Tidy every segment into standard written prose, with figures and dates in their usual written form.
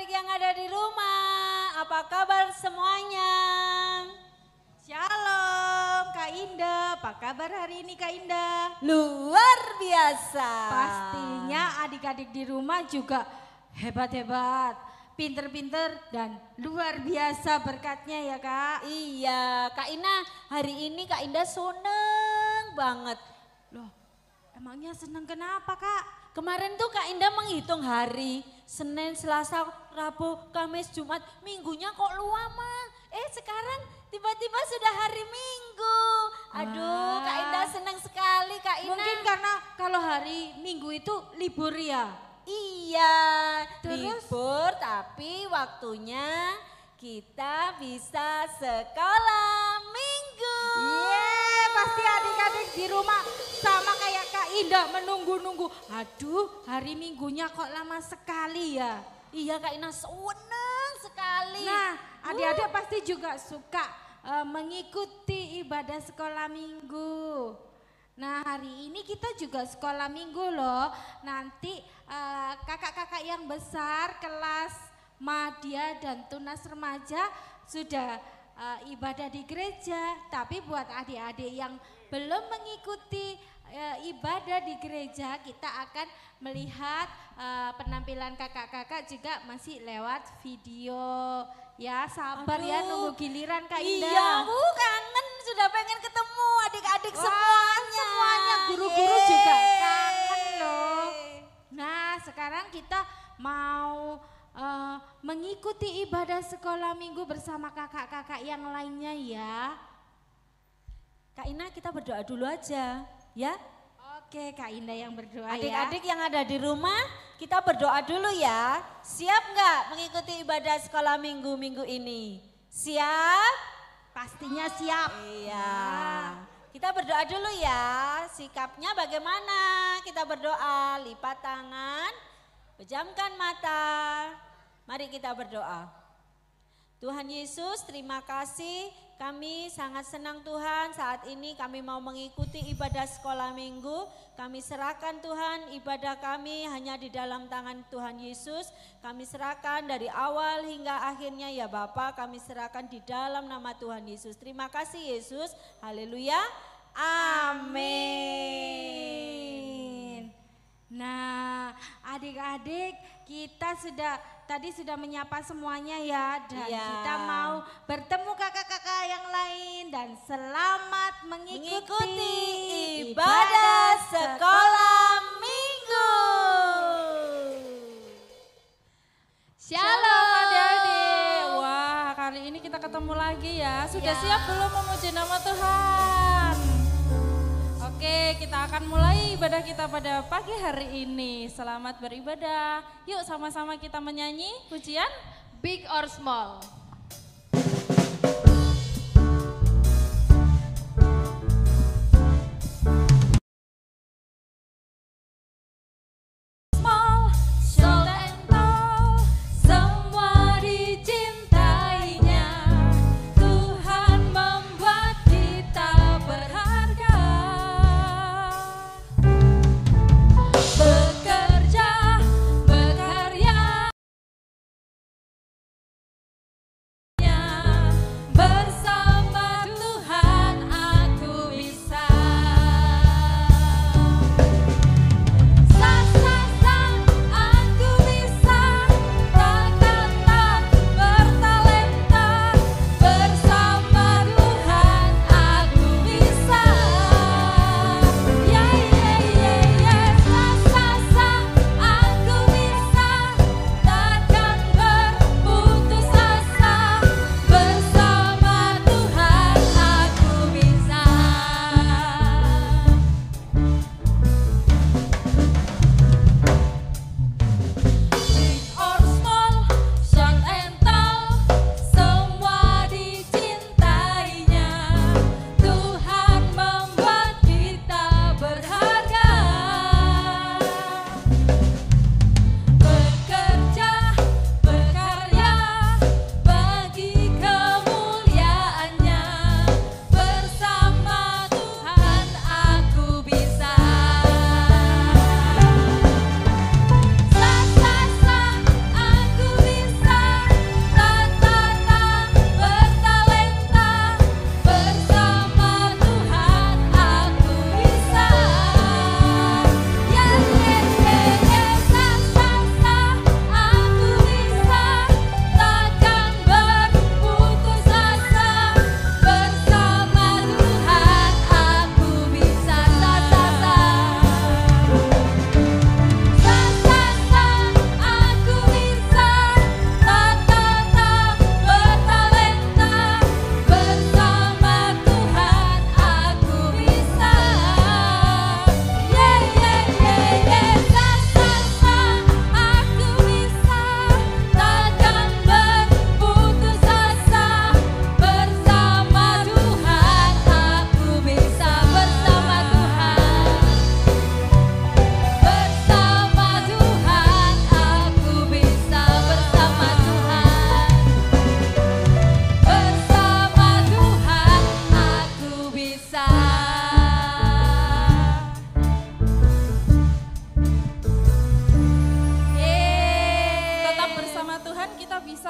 adik-adik yang ada di rumah, apa kabar semuanya? Shalom Kak Indah, apa kabar hari ini Kak Indah? Luar biasa. Pastinya adik-adik di rumah juga hebat-hebat, pinter-pinter dan luar biasa berkatnya ya Kak. Iya, Kak Ina hari ini Kak Indah seneng banget. Loh, emangnya seneng kenapa Kak? Kemarin tuh Kak Indah menghitung hari, Senin, Selasa, Rabu, Kamis, Jumat, Minggunya kok lama. Sekarang tiba-tiba sudah hari Minggu. Aduh, Kak Indah senang sekali Kak Ina. Mungkin karena kalau hari Minggu itu libur ya? Iya, Terus? libur tapi waktunya kita bisa sekolah minggu. Pasti adik-adik di rumah sama kayak Kak Indah menunggu-nunggu. Aduh, hari Minggunya kok lama sekali ya? Iya Kak Ina senang sekali. Nah, adik-adik pasti juga suka mengikuti ibadah sekolah minggu. Nah, hari ini kita juga sekolah minggu loh. Nanti kakak-kakak yang besar kelas madya dan tunas remaja sudah ibadah di gereja. Tapi buat adik-adik yang belum mengikuti ibadah di gereja, kita akan melihat penampilan kakak-kakak juga masih lewat video. Ya sabar ya nunggu giliran Kak Indah. Iya Bu, kangen sudah pengen ketemu adik-adik semuanya. Semuanya guru-guru juga kangen loh. Nah sekarang kita mau mengikuti ibadah sekolah minggu bersama kakak-kakak yang lainnya ya. Kak Ina kita berdoa dulu aja ya. Oke Kak Indah yang berdoa Adik-adik yang ada di rumah kita berdoa dulu ya. Siap nggak mengikuti ibadah sekolah minggu ini? Siap? Pastinya siap. Iya. Kita berdoa dulu ya. Sikapnya bagaimana? Kita berdoa, lipat tangan, pejamkan mata. Mari kita berdoa. Tuhan Yesus, terima kasih. Kami sangat senang Tuhan, saat ini kami mau mengikuti ibadah sekolah minggu. Kami serahkan Tuhan ibadah kami hanya di dalam tangan Tuhan Yesus. Kami serahkan dari awal hingga akhirnya ya Bapa, kami serahkan di dalam nama Tuhan Yesus. Terima kasih Yesus, haleluya, amin. Nah adik-adik kita tadi sudah menyapa semuanya ya. Dan kita mau bertemu kakak-kakak yang lain. Dan selamat mengikuti ibadah sekolah minggu. Shalom adik-adik. Wah kali ini kita ketemu lagi ya. Sudah siap belum memuji nama Tuhan? Oke, kita akan mulai ibadah kita pada pagi hari ini. Selamat beribadah. Yuk sama-sama kita menyanyi pujian Big or Small.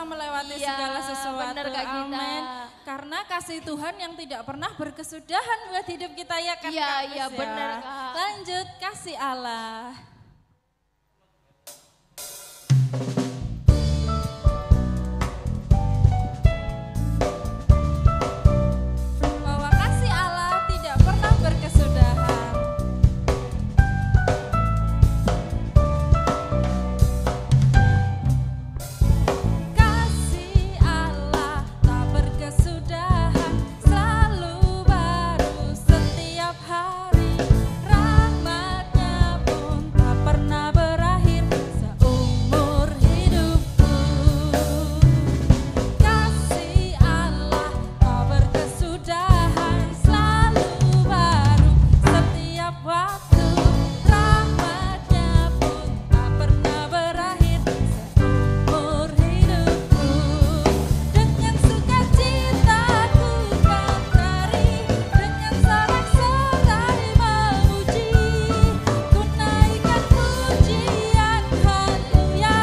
bisa melewati Iya, segala sesuatu. bener, Kak Gita. Amin. Karena kasih Tuhan yang tidak pernah berkesudahan buat hidup kita ya kan Iya, Kak iya, Pus ya? bener, Kak. Lanjut kasih Allah. Bahwa kasih Allah tidak pernah berkesudahan. Kasih Allah tak berkesudahan, selalu baru setiap hari. Rahmat-Nya pun tak pernah berakhir seumur hidupku. Kasih Allah tak berkesudahan, selalu baru setiap waktu. Rahmat-Nya pun tak pernah berakhir seumur hidupku. Dengan sukacita ku kan lari, dengan sorak-sorai memuji, ku naikkan pujian haleluya,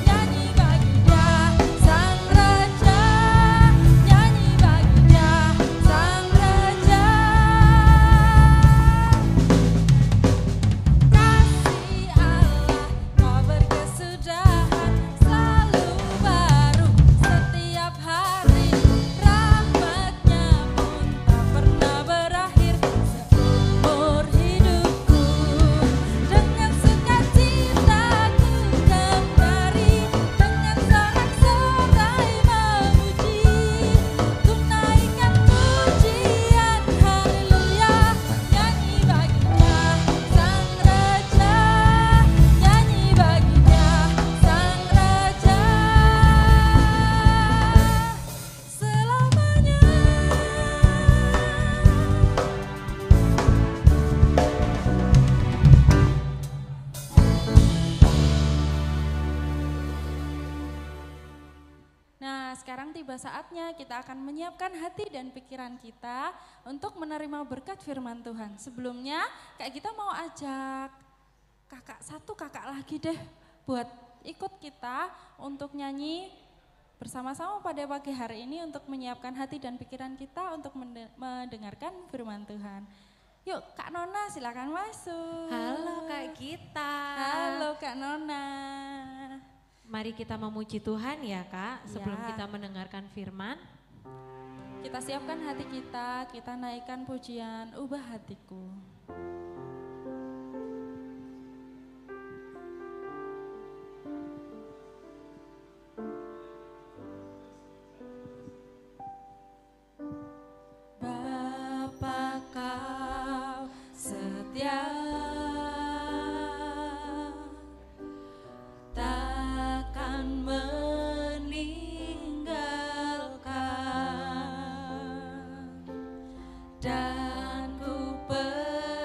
nyanyi bagi Dia Sang Raja, nyanyi bagi Dia Sang Raja. Kasih Allah tak berkesudahan, selalu baru setiap hari. Rahmat-Nya pun tak pernah berakhir seumur hidupku. Dengan sukacita ku kembali, dengan sorak-sorai memuji, ku naikkan pujian haleluya, nyanyi bagi Dia Sang Raja, nyanyi bagi Dia Sang Raja selamanya. Nah, sekarang tiba saatnya kita akan menyiapkan hati dan pikiran kita untuk menerima berkat firman Tuhan. Sebelumnya, Kak kita mau ajak kakak lagi deh buat ikut kita untuk nyanyi bersama-sama pada pagi hari ini untuk menyiapkan hati dan pikiran kita untuk mendengarkan firman Tuhan. Yuk, Kak Nona silakan masuk. Halo Kak Gita. Halo Kak Nona. Mari kita memuji Tuhan ya Kak, sebelum Ya. kita mendengarkan firman. Kita siapkan hati kita naikkan pujian ubah hatiku. Bapa kau setia, takkan meninggalkan, dan ku percaya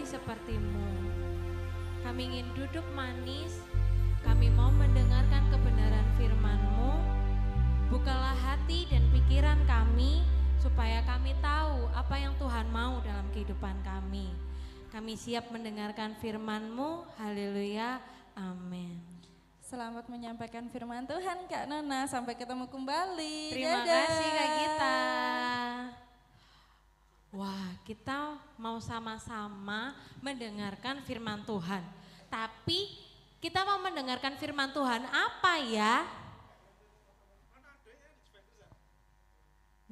seperti-Mu. Kami ingin duduk manis, kami mau mendengarkan kebenaran firman-Mu. Bukalah hati dan pikiran kami supaya kami tahu apa yang Tuhan mau dalam kehidupan kami. Kami siap mendengarkan firman-Mu. Haleluya. Amin. Selamat menyampaikan firman Tuhan Kak Nona, sampai ketemu kembali. Terima Dadah. kasih Kak Gita. Wah, kita mau sama-sama mendengarkan firman Tuhan. Tapi kita mau mendengarkan firman Tuhan apa ya?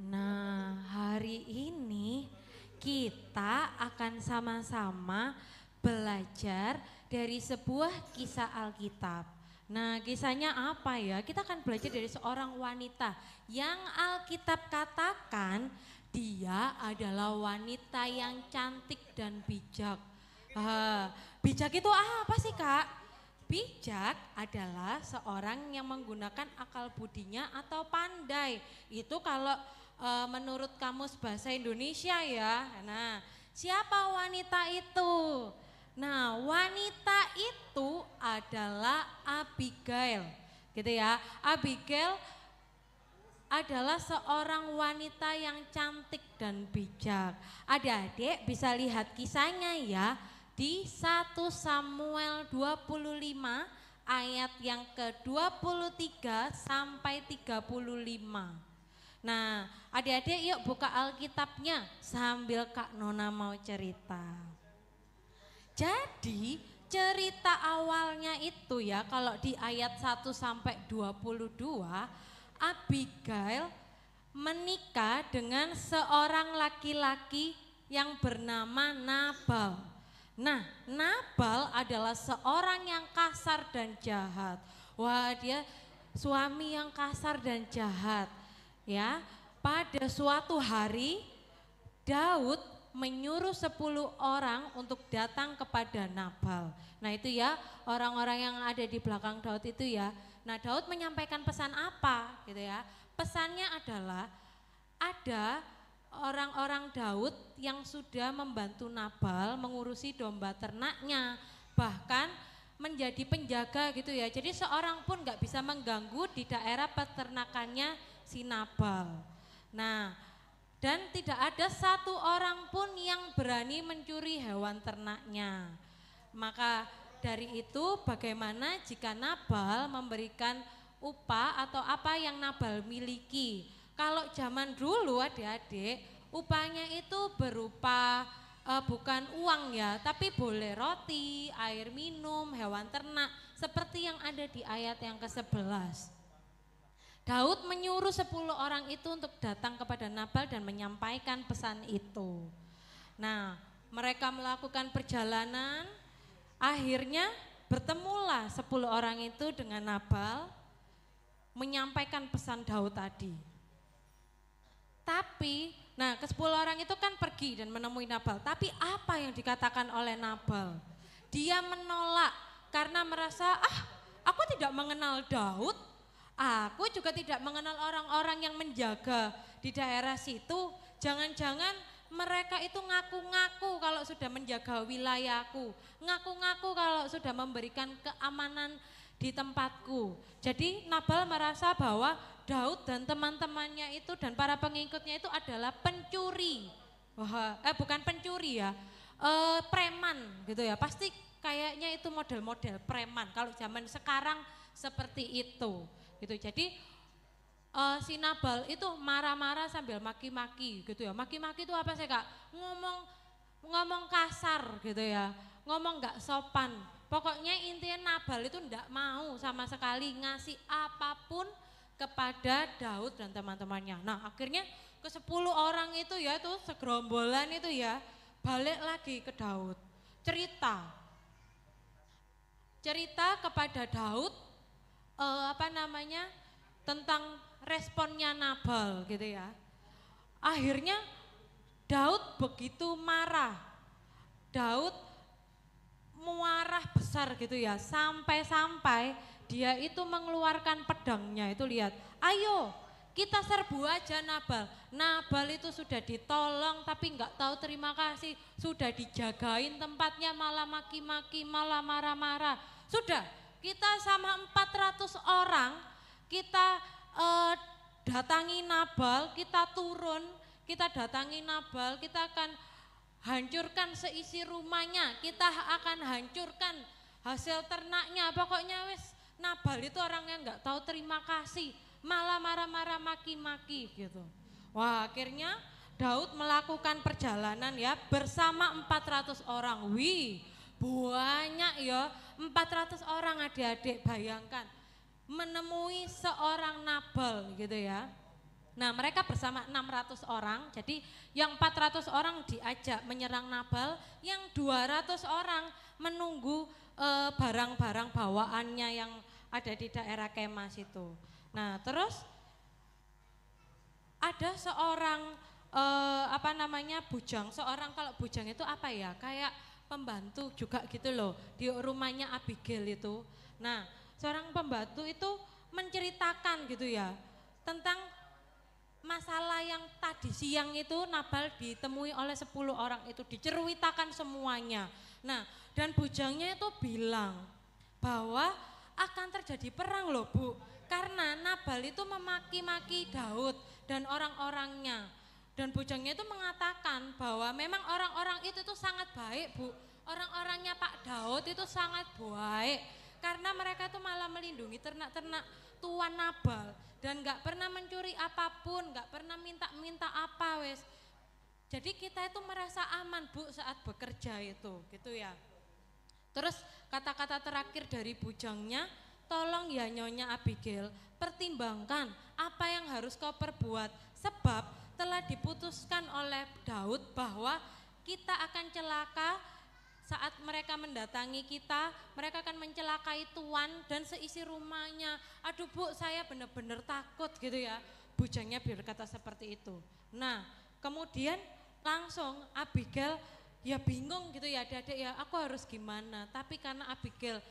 Nah, hari ini kita akan sama-sama belajar dari sebuah kisah Alkitab. Nah, kisahnya apa ya? Kita akan belajar dari seorang wanita yang Alkitab katakan dia adalah wanita yang cantik dan bijak. Bijak itu apa sih Kak? Bijak adalah seorang yang menggunakan akal budinya atau pandai. Itu kalau menurut kamus bahasa Indonesia ya. Nah, siapa wanita itu? Nah, wanita itu adalah Abigail, gitu ya. Abigail adalah seorang wanita yang cantik dan bijak. Adik-adik bisa lihat kisahnya ya di 1 Samuel 25 ayat yang ke-23 sampai 35. Nah, adik-adik yuk buka Alkitabnya sambil Kak Nona mau cerita. Jadi cerita awalnya itu ya kalau di ayat 1 sampai 22 Abigail menikah dengan seorang laki-laki yang bernama Nabal. Nah, Nabal adalah seorang yang kasar dan jahat. Wah, dia suami yang kasar dan jahat. Ya, pada suatu hari Daud menyuruh 10 orang untuk datang kepada Nabal. Nah itu ya orang-orang yang ada di belakang Daud itu ya. Nah Daud menyampaikan pesan apa gitu ya. Pesannya adalah ada orang-orang Daud yang sudah membantu Nabal mengurusi domba ternaknya. Bahkan menjadi penjaga gitu ya. Jadi seorang pun gak bisa mengganggu di daerah peternakannya si Nabal. Nah dan tidak ada satu orang pun yang berani mencuri hewan ternaknya. Maka dari itu bagaimana jika Nabal memberikan upah atau apa yang Nabal miliki. Kalau zaman dulu adik-adik upahnya itu berupa bukan uang ya, tapi boleh roti, air minum, hewan ternak seperti yang ada di ayat yang ke-11. Daud menyuruh 10 orang itu untuk datang kepada Nabal dan menyampaikan pesan itu. Nah, mereka melakukan perjalanan, akhirnya bertemulah 10 orang itu dengan Nabal, menyampaikan pesan Daud tadi. Tapi, nah ke-10 orang itu kan pergi dan menemui Nabal, tapi apa yang dikatakan oleh Nabal? Dia menolak karena merasa, aku tidak mengenal Daud. Aku juga tidak mengenal orang-orang yang menjaga di daerah situ. Jangan-jangan mereka itu ngaku-ngaku kalau sudah menjaga wilayahku. Ngaku-ngaku kalau sudah memberikan keamanan di tempatku. Jadi Nabal merasa bahwa Daud dan teman-temannya itu dan para pengikutnya itu adalah pencuri. Bukan pencuri ya, preman gitu ya. Pasti kayaknya itu model-model preman. Kalau zaman sekarang seperti itu. Gitu. Jadi si Nabal itu marah-marah sambil maki-maki gitu ya. Maki-maki itu apa sih Kak? Ngomong kasar gitu ya. Ngomong gak sopan. Pokoknya intinya Nabal itu enggak mau sama sekali ngasih apapun kepada Daud dan teman-temannya. Nah akhirnya ke-10 orang itu ya tuh segerombolan itu ya balik lagi ke Daud. Cerita kepada Daud tentang responnya Nabal gitu ya. Akhirnya Daud begitu marah. Daud marah besar gitu ya, sampai-sampai dia itu mengeluarkan pedangnya itu lihat. Ayo Kita serbu aja Nabal. Nabal itu sudah ditolong tapi nggak tahu terima kasih. Sudah dijagain tempatnya malah maki-maki, malah marah-marah. Sudah, kita sama 400 orang, kita datangi Nabal, kita turun, kita datangi Nabal, kita akan hancurkan seisi rumahnya, kita akan hancurkan hasil ternaknya. Pokoknya wis Nabal itu orang yang nggak tahu terima kasih, malah marah-marah maki-maki gitu. Wah, akhirnya Daud melakukan perjalanan ya bersama 400 orang. Wih, banyak ya, 400 orang adik-adik, bayangkan menemui seorang Nabal gitu ya. Nah, mereka bersama 600 orang, jadi yang 400 orang diajak menyerang Nabal, yang 200 orang menunggu barang-barang bawaannya yang ada di daerah kemah situ. Nah, terus ada seorang bujang. Seorang, kalau bujang itu apa ya? Kayak pembantu juga gitu loh di rumahnya Abigail itu. Nah, seorang pembantu itu menceritakan gitu ya tentang masalah yang tadi siang itu Nabal ditemui oleh 10 orang itu, diceritakan semuanya. Nah, dan bujangnya itu bilang bahwa akan terjadi perang loh Bu. Karena Nabal itu memaki-maki Daud dan orang-orangnya. Dan bujangnya itu mengatakan bahwa memang orang-orang itu tuh sangat baik Bu. Orang-orangnya Pak Daud itu sangat baik. Karena mereka itu malah melindungi ternak-ternak tuan Nabal. Dan gak pernah mencuri apapun, gak pernah minta-minta apa wes. Jadi kita itu merasa aman Bu saat bekerja itu gitu ya. Terus kata-kata terakhir dari bujangnya, tolong ya Nyonya Abigail, pertimbangkan apa yang harus kau perbuat. Sebab telah diputuskan oleh Daud bahwa kita akan celaka saat mereka mendatangi kita, mereka akan mencelakai tuan dan seisi rumahnya. Aduh Bu, saya benar-benar takut gitu ya. Bujangnya berkata seperti itu. Nah, kemudian langsung Abigail ya bingung gitu ya, adik-adik ya, aku harus gimana. Tapi karena Abigail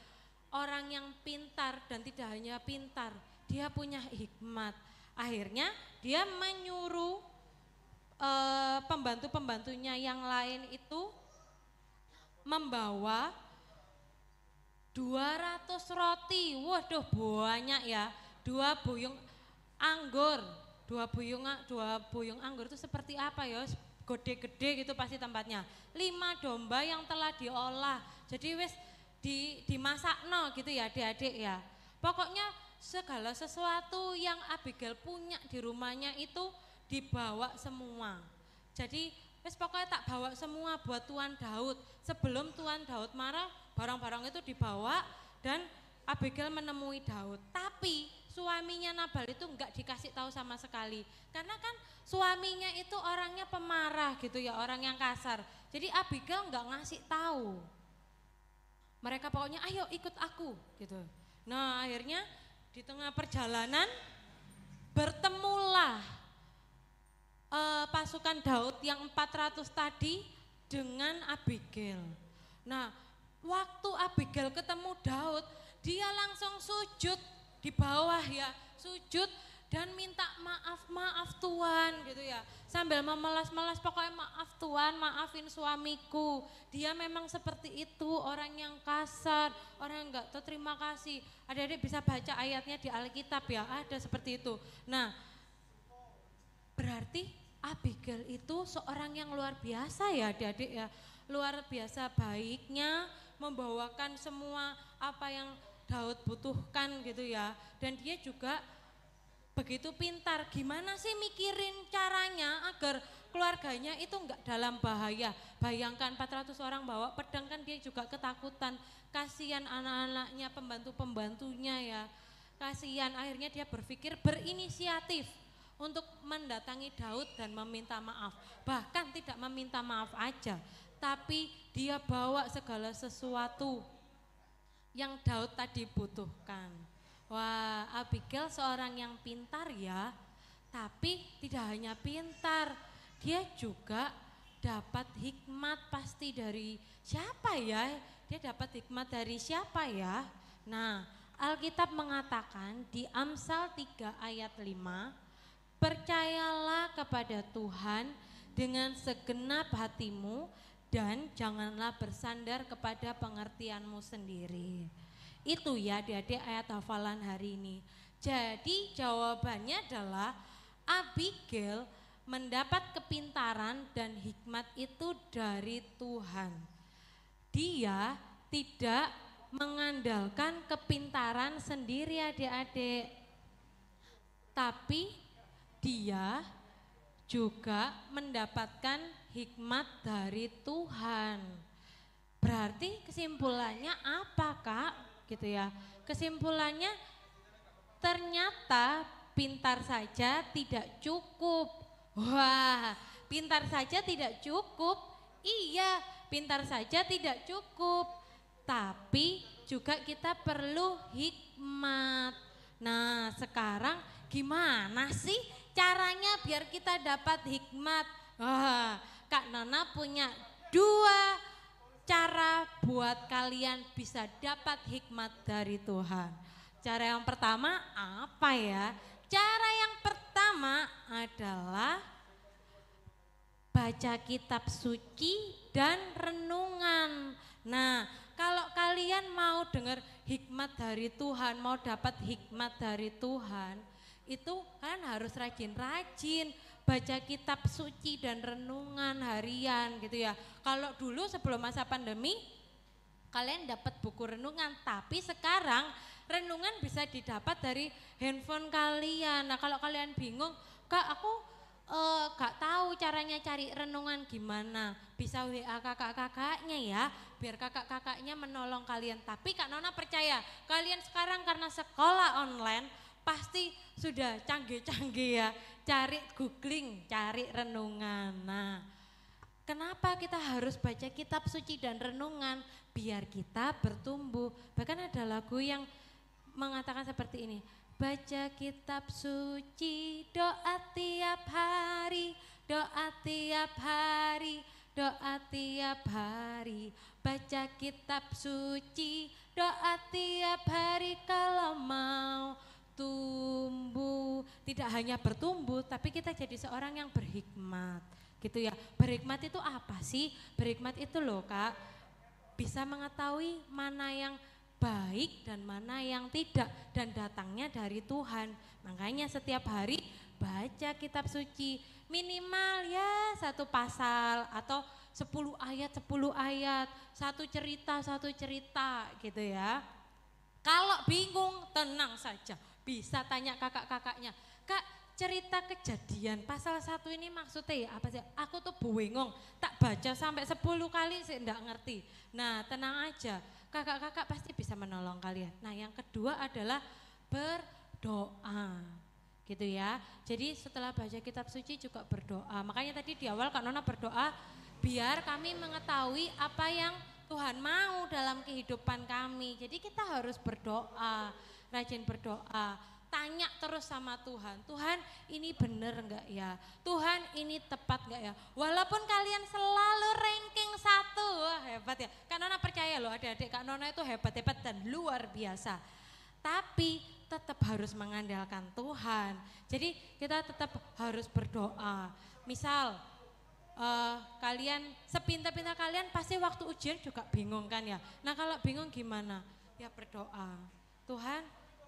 orang yang pintar dan tidak hanya pintar, dia punya hikmat. Akhirnya dia menyuruh pembantu-pembantunya yang lain itu membawa 200 roti, waduh banyak ya, 2 buyung anggur, 2 buyung anggur itu seperti apa ya, gede-gede gitu pasti tempatnya, 5 domba yang telah diolah, jadi wis dimasak no gitu ya adik-adik ya. Pokoknya segala sesuatu yang Abigail punya di rumahnya itu dibawa semua. Jadi wis pokoknya tak bawa semua buat Tuan Daud. Sebelum Tuan Daud marah, barang-barang itu dibawa dan Abigail menemui Daud. Tapi suaminya Nabal itu enggak dikasih tahu sama sekali. Karena kan suaminya itu orangnya pemarah gitu ya, orang yang kasar. Jadi Abigail enggak ngasih tahu. Mereka pokoknya ayo ikut aku gitu. Nah, akhirnya di tengah perjalanan bertemulah pasukan Daud yang 400 tadi dengan Abigail. Nah, waktu Abigail ketemu Daud, dia langsung sujud di bawah ya, sujud dan minta maaf Tuan gitu ya. Sambil memelas-melas, pokoknya maaf Tuan, maafin suamiku. Dia memang seperti itu, orang yang kasar, orang yang enggak tahu terima kasih. Adik-adik bisa baca ayatnya di Alkitab ya, ada seperti itu. Nah, berarti Abigail itu seorang yang luar biasa ya adik-adik ya. Luar biasa baiknya, membawakan semua apa yang Daud butuhkan gitu ya. Dan dia juga begitu pintar, gimana sih mikirin caranya agar keluarganya itu enggak dalam bahaya. Bayangkan 400 orang bawa pedang kan dia juga ketakutan. Kasihan anak-anaknya, pembantu-pembantunya ya. Kasihan, akhirnya dia berpikir berinisiatif untuk mendatangi Daud dan meminta maaf. Bahkan tidak meminta maaf aja, tapi dia bawa segala sesuatu yang Daud tadi butuhkan. Wah, Abigail seorang yang pintar ya, tapi tidak hanya pintar, dia juga dapat hikmat pasti dari siapa ya? Dia dapat hikmat dari siapa ya? Nah, Alkitab mengatakan di Amsal 3 ayat 5, percayalah kepada Tuhan dengan segenap hatimu dan janganlah bersandar kepada pengertianmu sendiri. Itu ya adik-adik ayat hafalan hari ini. Jadi jawabannya adalah Abigail mendapat kepintaran dan hikmat itu dari Tuhan. Dia tidak mengandalkan kepintaran sendiri adik-adik, tapi dia juga mendapatkan hikmat dari Tuhan. Berarti kesimpulannya apa Kak? Gitu ya. Kesimpulannya ternyata pintar saja tidak cukup. Wah, pintar saja tidak cukup. Iya, pintar saja tidak cukup. Tapi juga kita perlu hikmat. Nah, sekarang gimana sih caranya biar kita dapat hikmat? Wah, Kak Nona punya 2 cara buat kalian bisa dapat hikmat dari Tuhan. Cara yang pertama apa ya? Cara yang pertama adalah baca kitab suci dan renungan. Nah, kalau kalian mau dengar hikmat dari Tuhan, mau dapat hikmat dari Tuhan, itu kalian harus rajin-rajin baca kitab suci dan renungan harian gitu ya. Kalau dulu sebelum masa pandemi kalian dapat buku renungan, tapi sekarang renungan bisa didapat dari handphone kalian. Nah, kalau kalian bingung, Kak aku gak tahu caranya cari renungan gimana, bisa WA kakak-kakaknya ya, biar kakak-kakaknya menolong kalian. Tapi Kak Nona percaya kalian sekarang karena sekolah online pasti sudah canggih-canggih ya, cari googling, cari renungan. Nah, kenapa kita harus baca kitab suci dan renungan? Biar kita bertumbuh. Bahkan ada lagu yang mengatakan seperti ini. Baca kitab suci, doa tiap hari, doa tiap hari, doa tiap hari. Baca kitab suci, doa tiap hari kalau mau tumbuh. Tidak hanya bertumbuh, tapi kita jadi seorang yang berhikmat. Gitu ya. Berhikmat itu apa sih? Berhikmat itu loh Kak, bisa mengetahui mana yang baik dan mana yang tidak, dan datangnya dari Tuhan. Makanya setiap hari baca kitab suci, minimal ya 1 pasal atau 10 ayat 10 ayat, 1 cerita gitu ya. Kalau bingung tenang saja, bisa tanya kakak-kakaknya, Kak cerita kejadian pasal 1 ini maksudnya ya apa sih? Aku tuh bengong, tak baca sampai 10 kali saya enggak ngerti. Nah tenang aja, kakak-kakak pasti bisa menolong kalian. Nah yang kedua adalah berdoa gitu ya. Jadi setelah baca kitab suci juga berdoa. Makanya tadi di awal Kak Nona berdoa biar kami mengetahui apa yang Tuhan mau dalam kehidupan kami. Jadi kita harus berdoa, rajin berdoa. Tanya terus sama Tuhan, Tuhan ini bener enggak ya, Tuhan ini tepat enggak ya. Walaupun kalian selalu ranking 1, wah hebat ya. Kak Nona percaya loh adik-adik, Kak Nona itu hebat-hebat dan luar biasa. Tapi tetap harus mengandalkan Tuhan. Jadi kita tetap harus berdoa. Misal kalian sepintar-pintar kalian pasti waktu ujian juga bingung kan ya. Nah kalau bingung gimana? Ya berdoa, Tuhan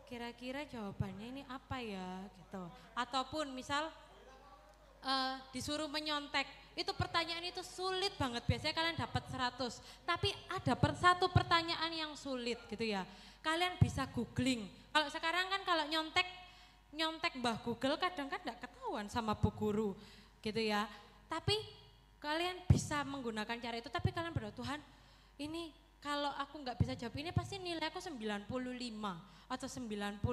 kira-kira jawabannya ini apa ya gitu. Ataupun misal disuruh menyontek, itu pertanyaan itu sulit banget, biasanya kalian dapat 100, tapi ada satu pertanyaan yang sulit gitu ya. Kalian bisa googling. Kalau sekarang kan kalau nyontek Mbah Google kadang kan enggak ketahuan sama Bu Guru gitu ya. Tapi kalian bisa menggunakan cara itu, tapi kalian berdoa, Tuhan ini kalau aku nggak bisa jawab ini pasti nilai aku 95 atau 98.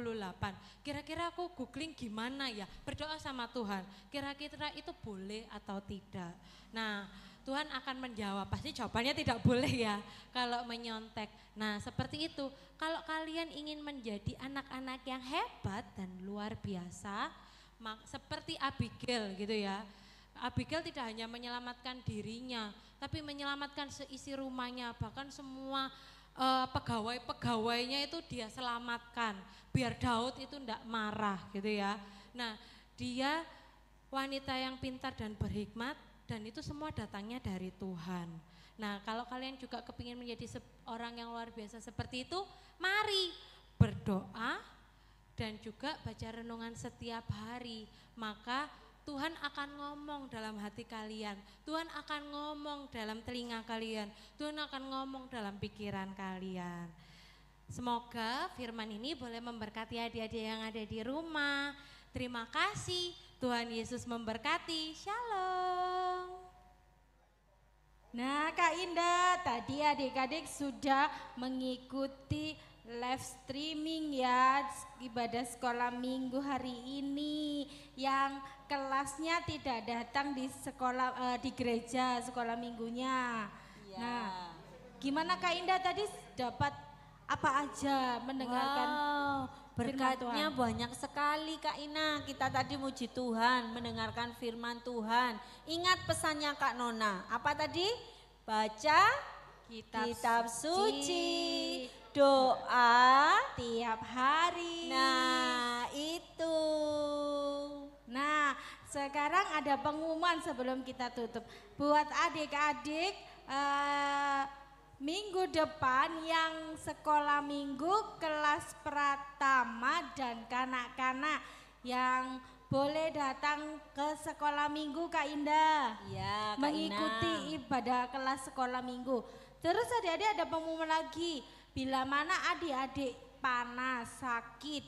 Kira-kira aku googling gimana ya? Berdoa sama Tuhan. Kira-kira itu boleh atau tidak. Nah, Tuhan akan menjawab. Pasti jawabannya tidak boleh ya kalau menyontek. Nah, seperti itu. Kalau kalian ingin menjadi anak-anak yang hebat dan luar biasa, seperti Abigail gitu ya. Abigail tidak hanya menyelamatkan dirinya, tapi menyelamatkan seisi rumahnya, bahkan semua pegawai-pegawainya itu dia selamatkan, biar Daud itu enggak marah gitu ya. Nah Dia wanita yang pintar dan berhikmat dan itu semua datangnya dari Tuhan. Nah, kalau kalian juga kepingin menjadi orang yang luar biasa seperti itu, mari berdoa dan juga baca renungan setiap hari. Maka Tuhan akan ngomong dalam hati kalian, Tuhan akan ngomong dalam telinga kalian, Tuhan akan ngomong dalam pikiran kalian. Semoga firman ini boleh memberkati adik-adik yang ada di rumah. Terima kasih, Tuhan Yesus memberkati. Shalom. Nah Kak Indah, tadi adik-adik sudah mengikuti live streaming ya ibadah sekolah minggu hari ini yang kelasnya tidak datang di sekolah di gereja sekolah minggunya. Ya. Nah, gimana Kak Indah tadi dapat apa aja mendengarkan? Wow, berkatnya Tuhan? banyak sekali Kak Ina. Kita tadi muji Tuhan, mendengarkan firman Tuhan. Ingat pesannya Kak Nona, apa tadi? Baca kitab suci, doa Tiap hari. Nah itu. Nah, sekarang ada pengumuman sebelum kita tutup. Buat adik-adik minggu depan yang sekolah minggu kelas pratama dan kanak-kanak yang boleh datang ke sekolah minggu Kak Indah. Ya, Kak Mengikuti Ina. ibadah kelas sekolah minggu. Terus adik-adik ada pengumuman lagi. Bila mana adik-adik panas, sakit,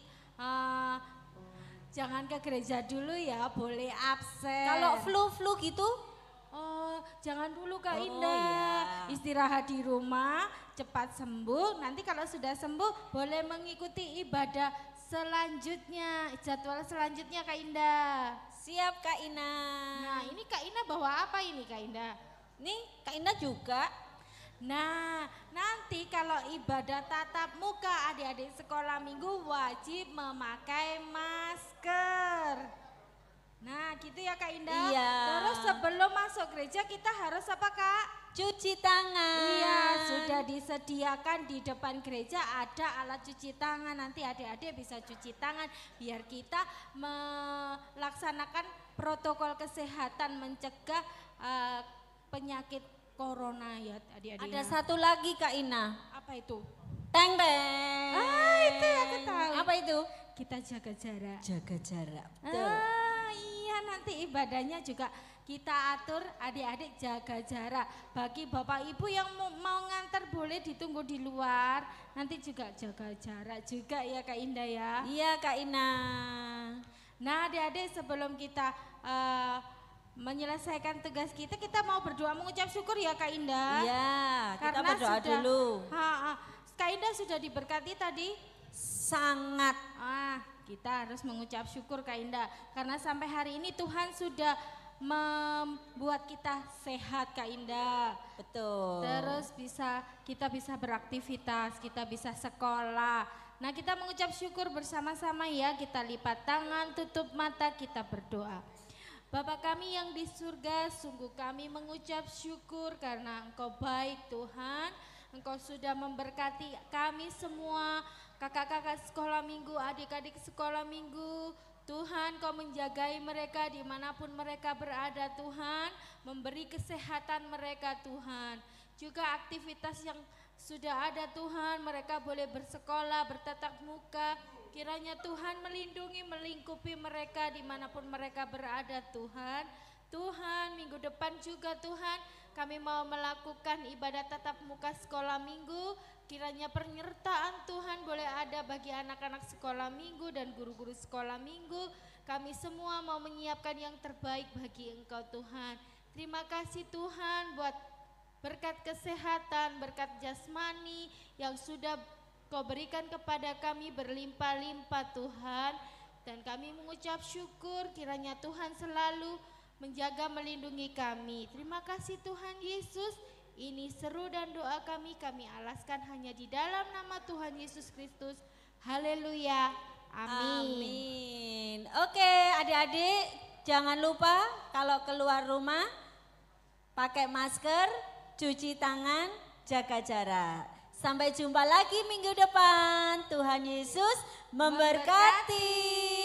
jangan ke gereja dulu ya, boleh absen. Kalau flu gitu? Oh, jangan dulu Kak Oh, Indah. iya. Istirahat di rumah, cepat sembuh. Nanti kalau sudah sembuh, boleh mengikuti ibadah selanjutnya, jadwal selanjutnya Kak Indah. Siap Kak Ina. Nah, ini Kak Indah bawa apa ini Kak Indah? Nih Kak Ina juga. Nah, nanti kalau ibadah tatap muka adik-adik sekolah minggu wajib memakai masker. Nah, gitu ya Kak Indah. Iya. Terus sebelum masuk gereja kita harus apa Kak? Cuci tangan. Iya, sudah disediakan di depan gereja ada alat cuci tangan. Nanti adik-adik bisa cuci tangan biar kita melaksanakan protokol kesehatan mencegah penyakit corona ya adik-adik. Ada satu lagi Kak Ina. Apa itu? Teng teng. Ah, itu aku tahu. Apa itu? Kita jaga jarak. Jaga jarak. Betul. Iya nanti ibadahnya juga kita atur adik-adik jaga jarak. Bagi bapak ibu yang mau nganter boleh ditunggu di luar. Nanti juga jaga jarak juga ya Kak Indah ya. Iya Kak Ina. Nah adik-adik sebelum kita menyelesaikan tugas kita mau berdoa mengucap syukur ya Kak Indah. Iya, kita Karena berdoa sudah, dulu. Kak Indah sudah diberkati tadi. Sangat. Kita harus mengucap syukur Kak Indah. Karena sampai hari ini Tuhan sudah membuat kita sehat Kak Indah. Betul. Terus kita bisa beraktivitas, kita bisa sekolah. Nah kita mengucap syukur bersama-sama ya. Kita lipat tangan, tutup mata, kita berdoa. Bapa kami yang di surga, sungguh kami mengucap syukur karena Engkau baik Tuhan. Engkau sudah memberkati kami semua, kakak-kakak sekolah minggu, adik-adik sekolah minggu. Tuhan Kau menjagai mereka dimanapun mereka berada Tuhan, memberi kesehatan mereka Tuhan. Juga aktivitas yang sudah ada Tuhan, mereka boleh bersekolah, bertatap muka. Kiranya Tuhan melindungi, melingkupi mereka dimanapun mereka berada Tuhan. Tuhan minggu depan juga Tuhan kami mau melakukan ibadah tatap muka sekolah minggu. Kiranya penyertaan Tuhan boleh ada bagi anak-anak sekolah minggu dan guru-guru sekolah minggu. Kami semua mau menyiapkan yang terbaik bagi Engkau Tuhan. Terima kasih Tuhan buat berkat kesehatan, berkat jasmani yang sudah Kau berikan kepada kami berlimpah-limpah Tuhan. Dan kami mengucap syukur kiranya Tuhan selalu menjaga melindungi kami. Terima kasih Tuhan Yesus. Ini seru dan doa kami alaskan hanya di dalam nama Tuhan Yesus Kristus. Haleluya. Amin. Amin. Oke adik-adik jangan lupa kalau keluar rumah pakai masker, cuci tangan, jaga jarak. Sampai jumpa lagi minggu depan. Tuhan Yesus memberkati.